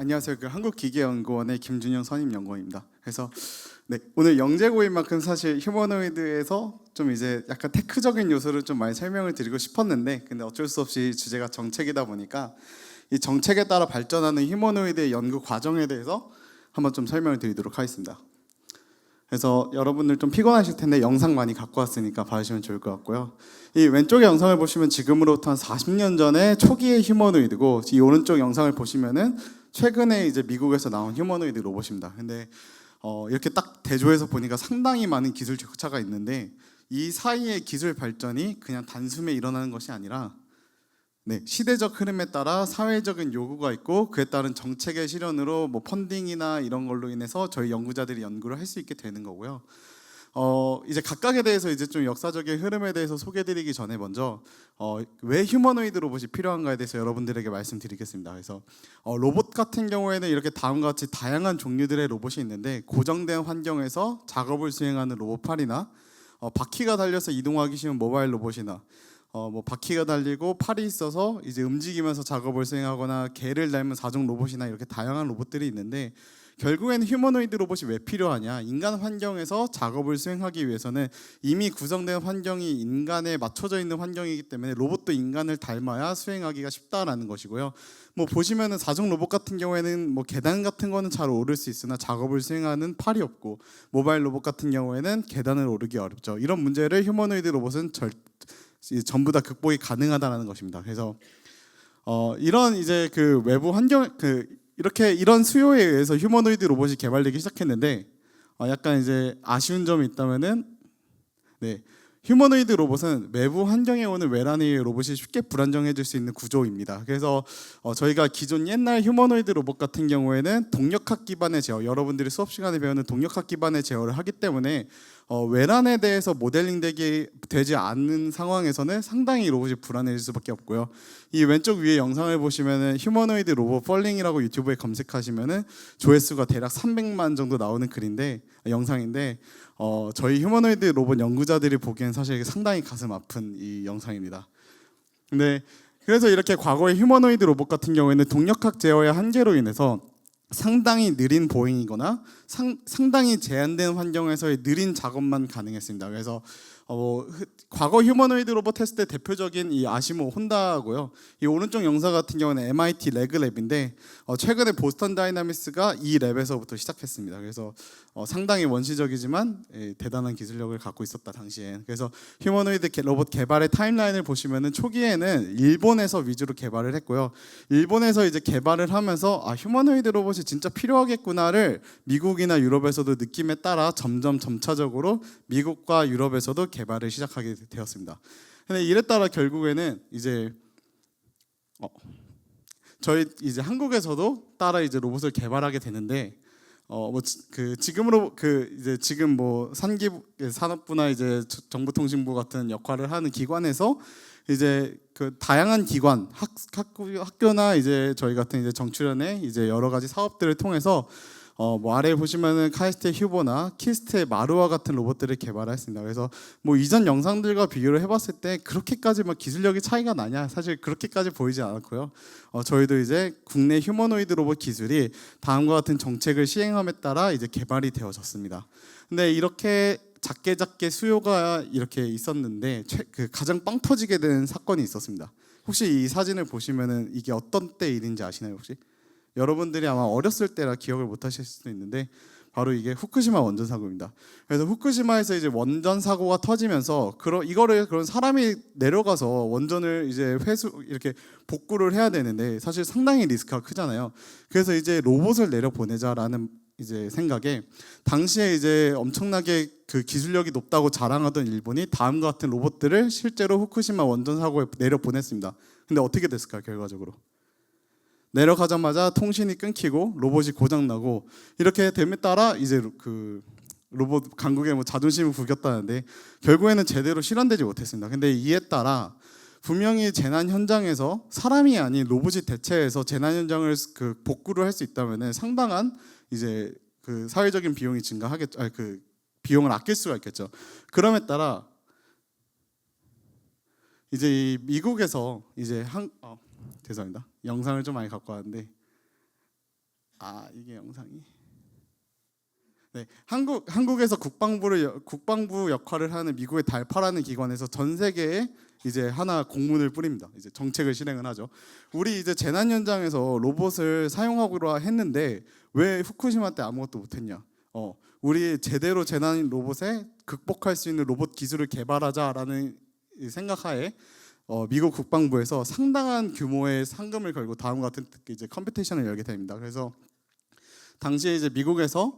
안녕하세요. 한국기계연구원의 김준영 선임연구원입니다. 그래서 오늘 영재고인 만큼 사실 휴머노이드에서 좀 이제 약간 테크적인 요소를 좀 많이 설명을 드리고 싶었는데, 근데 어쩔 수 없이 주제가 정책이다 보니까 이 정책에 따라 발전하는 휴머노이드의 연구 과정에 대해서 한번 좀 설명을 드리도록 하겠습니다. 그래서 여러분들 좀 피곤하실 텐데 영상 많이 갖고 왔으니까 봐주시면 좋을 것 같고요. 이 왼쪽의 영상을 보시면 지금으로부터 한 40년 전에 초기의 휴머노이드고, 이 오른쪽 영상을 보시면은 최근에 이제 미국에서 나온 휴머노이드 로봇입니다. 근데 이렇게 딱 대조해서 보니까 상당히 많은 기술 격차가 있는데, 이 사이의 기술 발전이 그냥 단숨에 일어나는 것이 아니라 시대적 흐름에 따라 사회적인 요구가 있고, 그에 따른 정책의 실현으로 뭐 펀딩이나 이런 걸로 인해서 저희 연구자들이 연구를 할 수 있게 되는 거고요. 이제 각각에 대해서 이제 좀 역사적인 흐름에 대해서 소개드리기 전에 먼저 왜 휴머노이드 로봇이 필요한가에 대해서 여러분들에게 말씀드리겠습니다. 그래서 로봇 같은 경우에는 이렇게 다음과 같이 다양한 종류들의 로봇이 있는데, 고정된 환경에서 작업을 수행하는 로봇팔이나 바퀴가 달려서 이동하기 쉬운 모바일 로봇이나 뭐 바퀴가 달리고 팔이 있어서 이제 움직이면서 작업을 수행하거나 개를 닮은 사종 로봇이나 이렇게 다양한 로봇들이 있는데, 결국에는 휴머노이드 로봇이 왜 필요하냐? 인간 환경에서 작업을 수행하기 위해서는 이미 구성된 환경이 인간에 맞춰져 있는 환경이기 때문에 로봇도 인간을 닮아야 수행하기가 쉽다라는 것이고요. 뭐 보시면은 사종 로봇 같은 경우에는 뭐 계단 같은 거는 잘 오를 수 있으나 작업을 수행하는 팔이 없고, 모바일 로봇 같은 경우에는 계단을 오르기 어렵죠. 이런 문제를 휴머노이드 로봇은 전부 다 극복이 가능하다는 것입니다. 그래서 이런 이제 그 외부 환경 이렇게 이런 수요에 의해서 휴머노이드 로봇이 개발되기 시작했는데, 약간 이제 아쉬운 점이 있다면은 휴머노이드 로봇은 외부 환경에 오는 외란의 로봇이 쉽게 불안정해질 수 있는 구조입니다. 그래서 저희가 기존 옛날 휴머노이드 로봇 같은 경우에는 동력학 기반의 제어, 여러분들이 수업 시간에 배우는 동력학 기반의 제어를 하기 때문에 외란에 대해서 모델링 되지 않는 상황에서는 상당히 로봇이 불안해질 수밖에 없고요. 이 왼쪽 위에 영상을 보시면은 휴머노이드 로봇 펄링이라고 유튜브에 검색하시면은 조회수가 대략 300만 정도 나오는 영상인데, 저희 휴머노이드 로봇 연구자들이 보기엔 사실 상당히 가슴 아픈 이 영상입니다. 근데 그래서 이렇게 과거의 휴머노이드 로봇 같은 경우에는 동력학 제어의 한계로 인해서 상당히 느린 보행이거나 상당히 제한된 환경에서의 느린 작업만 가능했습니다. 그래서 과거 휴머노이드 로봇 했을 때 대표적인 이 아시모 혼다고요. 이 오른쪽 영상 같은 경우는 MIT 레그랩인데, 최근에 보스턴 다이나믹스가 이 랩에서부터 시작했습니다. 그래서 상당히 원시적이지만 대단한 기술력을 갖고 있었다 당시에. 그래서 휴머노이드 로봇 개발의 타임라인을 보시면은 초기에는 일본에서 위주로 개발을 했고요. 일본에서 이제 개발을 하면서 휴머노이드 로봇이 진짜 필요하겠구나를 미국이나 유럽에서도 느낌에 따라 점차적으로 미국과 유럽에서도 개발을 시작하게 되었습니다. 근데 이에 따라 결국에는 이제 저희 이제 한국에서도 따라 이제 로봇을 개발하게 되는데, 지금으로 이제 지금 뭐 산업부나 이제 정보통신부 같은 역할을 하는 기관에서 이제 그 다양한 기관 학교나 이제 저희 같은 이제 정출연의 이제 여러 가지 사업들을 통해서 뭐 아래에 보시면은 카이스트의 휴보나 키스트의 마루와 같은 로봇들을 개발했습니다. 그래서 뭐 이전 영상들과 비교를 해봤을 때 그렇게까지 막 기술력이 차이가 나냐, 사실 그렇게까지 보이지 않았고요. 저희도 이제 국내 휴머노이드 로봇 기술이 다음과 같은 정책을 시행함에 따라 이제 개발이 되어졌습니다. 근데 이렇게 작게 수요가 이렇게 있었는데 가장 빵 터지게 된 사건이 있었습니다. 혹시 이 사진을 보시면은 이게 어떤 때 일인지 아시나요 혹시? 여러분들이 아마 어렸을 때라 기억을 못 하실 수도 있는데, 바로 이게 후쿠시마 원전 사고입니다. 그래서 후쿠시마에서 이제 원전 사고가 터지면서 그런 사람이 내려가서 원전을 이제 이렇게 복구를 해야 되는데 사실 상당히 리스크가 크잖아요. 그래서 이제 로봇을 내려 보내자라는 이제 생각에, 당시에 이제 엄청나게 그 기술력이 높다고 자랑하던 일본이 다음과 같은 로봇들을 실제로 후쿠시마 원전 사고에 내려 보냈습니다. 근데 어떻게 됐을까요? 결과적으로 내려가자마자 통신이 끊기고 로봇이 고장나고, 이렇게 됨에 따라 이제 그 로봇 강국의 뭐 자존심을 구겼다는데 결국에는 제대로 실현되지 못했습니다. 근데 이에 따라 분명히 재난 현장에서 사람이 아닌 로봇이 대체해서 재난 현장을 복구를 할 수 있다면은 상당한 이제 그 사회적인 비용이 증가하겠죠. 그 비용을 아낄 수가 있겠죠. 그럼에 따라 이제 이 미국에서 이제 죄송합니다. 영상을 좀 많이 갖고 왔는데, 이게 영상이. 네, 한국에서 국방부 역할을 하는 미국의 달파라는 기관에서 전 세계에 이제 하나 공문을 뿌립니다. 이제 정책을 실행을 하죠. 우리 이제 재난 현장에서 로봇을 사용하기로 했는데 왜 후쿠시마 때 아무것도 못했냐? 우리 제대로 재난 로봇에 극복할 수 있는 로봇 기술을 개발하자라는 생각하에 미국 국방부에서 상당한 규모의 상금을 걸고 다음과 같은 이제 컴피티션을 열게 됩니다. 그래서 당시에 이제 미국에서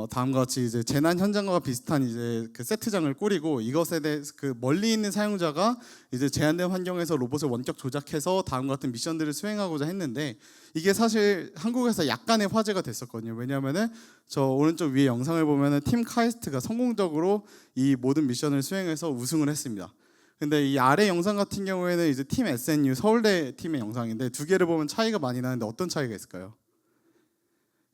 다음과 같이 이제 재난 현장과 비슷한 이제 그 세트장을 꾸리고 이것에 대해서 그 멀리 있는 사용자가 이제 제한된 환경에서 로봇을 원격 조작해서 다음과 같은 미션들을 수행하고자 했는데 이게 사실 한국에서 약간의 화제가 됐었거든요. 왜냐하면은 저 오른쪽 위에 영상을 보면은 팀 카이스트가 성공적으로 이 모든 미션을 수행해서 우승을 했습니다. 근데 이 아래 영상 같은 경우에는 이제 팀 SNU 서울대 팀의 영상인데 두 개를 보면 차이가 많이 나는데 어떤 차이가 있을까요?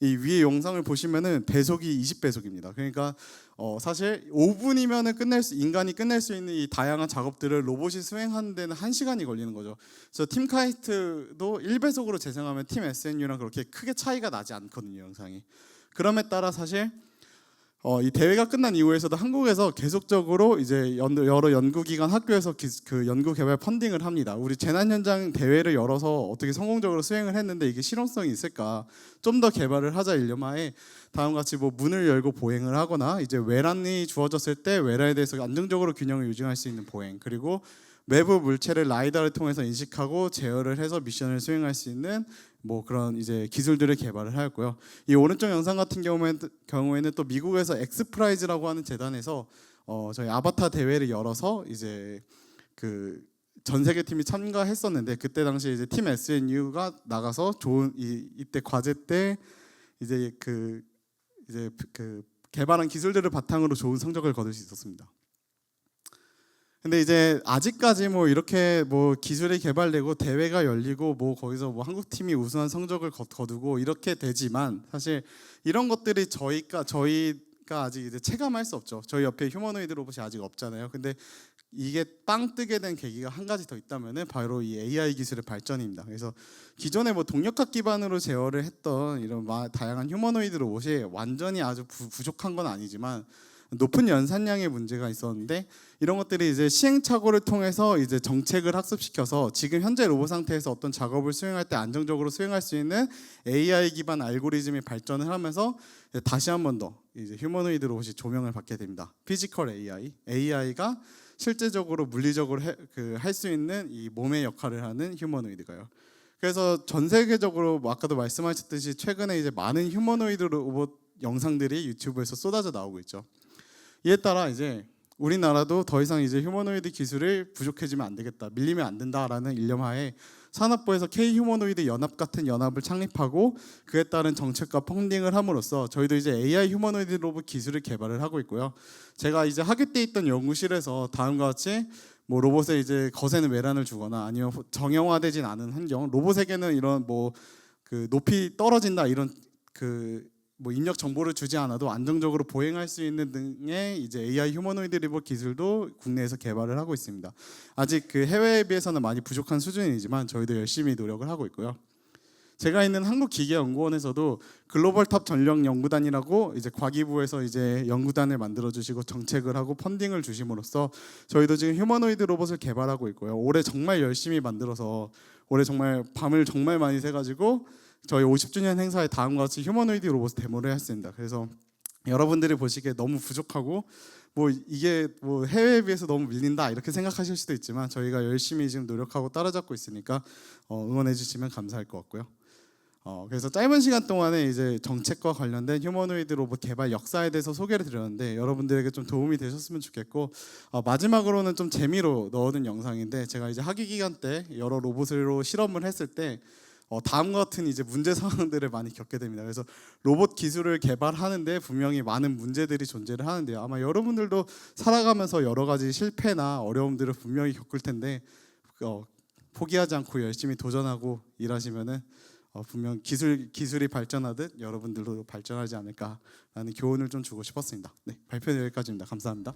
이 위에 영상을 보시면은 배속이 20배속입니다. 그러니까 사실 5분이면은 인간이 끝낼 수 있는 이 다양한 작업들을 로봇이 수행하는 데는 1시간이 걸리는 거죠. 그래서 팀 카이스트도 1배속으로 재생하면 팀 SNU랑 그렇게 크게 차이가 나지 않거든요, 영상이. 그럼에 따라 사실 이 대회가 끝난 이후에서도 한국에서 계속적으로 이제 여러 연구기관 학교에서 그 연구개발 펀딩을 합니다. 우리 재난현장 대회를 열어서 어떻게 성공적으로 수행을 했는데 이게 실용성이 있을까? 좀 더 개발을 하자 일념하에 다음과 같이 뭐 문을 열고 보행을 하거나 이제 외란이 주어졌을 때 외란에 대해서 안정적으로 균형을 유지할 수 있는 보행, 그리고 외부 물체를 라이다를 통해서 인식하고 제어를 해서 미션을 수행할 수 있는 뭐 그런 이제 기술들을 개발을 하였고요. 이 오른쪽 영상 같은 경우에는 또 미국에서 엑스프라이즈라고 하는 재단에서 저희 아바타 대회를 열어서 이제 그 전 세계 팀이 참가했었는데 그때 당시 이제 팀 SNU가 나가서 좋은 이때 과제 때 이제 그 개발한 기술들을 바탕으로 좋은 성적을 거둘 수 있었습니다. 근데 이제 아직까지 뭐 이렇게 뭐 기술이 개발되고 대회가 열리고 뭐 거기서 뭐 한국 팀이 우수한 성적을 거두고 이렇게 되지만 사실 이런 것들이 저희가 아직 이제 체감할 수 없죠. 저희 옆에 휴머노이드 로봇이 아직 없잖아요. 근데 이게 빵 뜨게 된 계기가 한 가지 더 있다면은 바로 이 AI 기술의 발전입니다. 그래서 기존에 뭐 동력학 기반으로 제어를 했던 이런 다양한 휴머노이드 로봇이 완전히 아주 부족한 건 아니지만 높은 연산량의 문제가 있었는데 이런 것들이 이제 시행착오를 통해서 이제 정책을 학습시켜서 지금 현재 로봇 상태에서 어떤 작업을 수행할 때 안정적으로 수행할 수 있는 AI 기반 알고리즘이 발전을 하면서 다시 한 번 더 이제 휴머노이드 로봇이 조명을 받게 됩니다. 피지컬 AI가 실제적으로 물리적으로 할 수 있는 이 몸의 역할을 하는 휴머노이드가요. 그래서 전 세계적으로 뭐 아까도 말씀하셨듯이 최근에 이제 많은 휴머노이드 로봇 영상들이 유튜브에서 쏟아져 나오고 있죠. 이에 따라 이제 우리나라도 더 이상 이제 휴머노이드 기술을 부족해지면 안 되겠다, 밀리면 안 된다라는 일념하에 산업부에서 K-휴머노이드 연합 같은 연합을 창립하고 그에 따른 정책과 펀딩을 함으로써 저희도 이제 AI 휴머노이드 로봇 기술을 개발을 하고 있고요. 제가 이제 학위 때 있던 연구실에서 다음과 같이 뭐 로봇에 이제 거세는 외란을 주거나 아니면 정형화되진 않은 환경, 로봇에게는 이런 뭐 그 높이 떨어진다 이런 뭐 입력 정보를 주지 않아도 안정적으로 보행할 수 있는 등의 이제 AI 휴머노이드 로봇 기술도 국내에서 개발을 하고 있습니다. 아직 그 해외에 비해서는 많이 부족한 수준이지만 저희도 열심히 노력을 하고 있고요. 제가 있는 한국기계연구원에서도 글로벌 탑 전력 연구단이라고 이제 과기부에서 이제 연구단을 만들어 주시고 정책을 하고 펀딩을 주심으로써 저희도 지금 휴머노이드 로봇을 개발하고 있고요. 올해 정말 열심히 만들어서 올해 정말 밤을 정말 많이 새가지고 저희 50주년 행사에 다음과 같이 휴머노이드 로봇 데모를 했습니다. 그래서 여러분들이 보시기에 너무 부족하고 뭐 이게 뭐 해외에 비해서 너무 밀린다 이렇게 생각하실 수도 있지만 저희가 열심히 지금 노력하고 따라잡고 있으니까 응원해 주시면 감사할 것 같고요. 그래서 짧은 시간 동안에 이제 정책과 관련된 휴머노이드 로봇 개발 역사에 대해서 소개를 드렸는데 여러분들에게 좀 도움이 되셨으면 좋겠고 마지막으로는 좀 재미로 넣어둔 영상인데 제가 이제 학위 기간 때 여러 로봇으로 실험을 했을 때 다음과 같은 이제 문제 상황들을 많이 겪게 됩니다. 그래서 로봇 기술을 개발하는데 분명히 많은 문제들이 존재를 하는데요. 아마 여러분들도 살아가면서 여러 가지 실패나 어려움들을 분명히 겪을 텐데 포기하지 않고 열심히 도전하고 일하시면은 분명 기술이 발전하듯 여러분들도 발전하지 않을까라는 교훈을 좀 주고 싶었습니다. 네, 발표는 여기까지입니다. 감사합니다.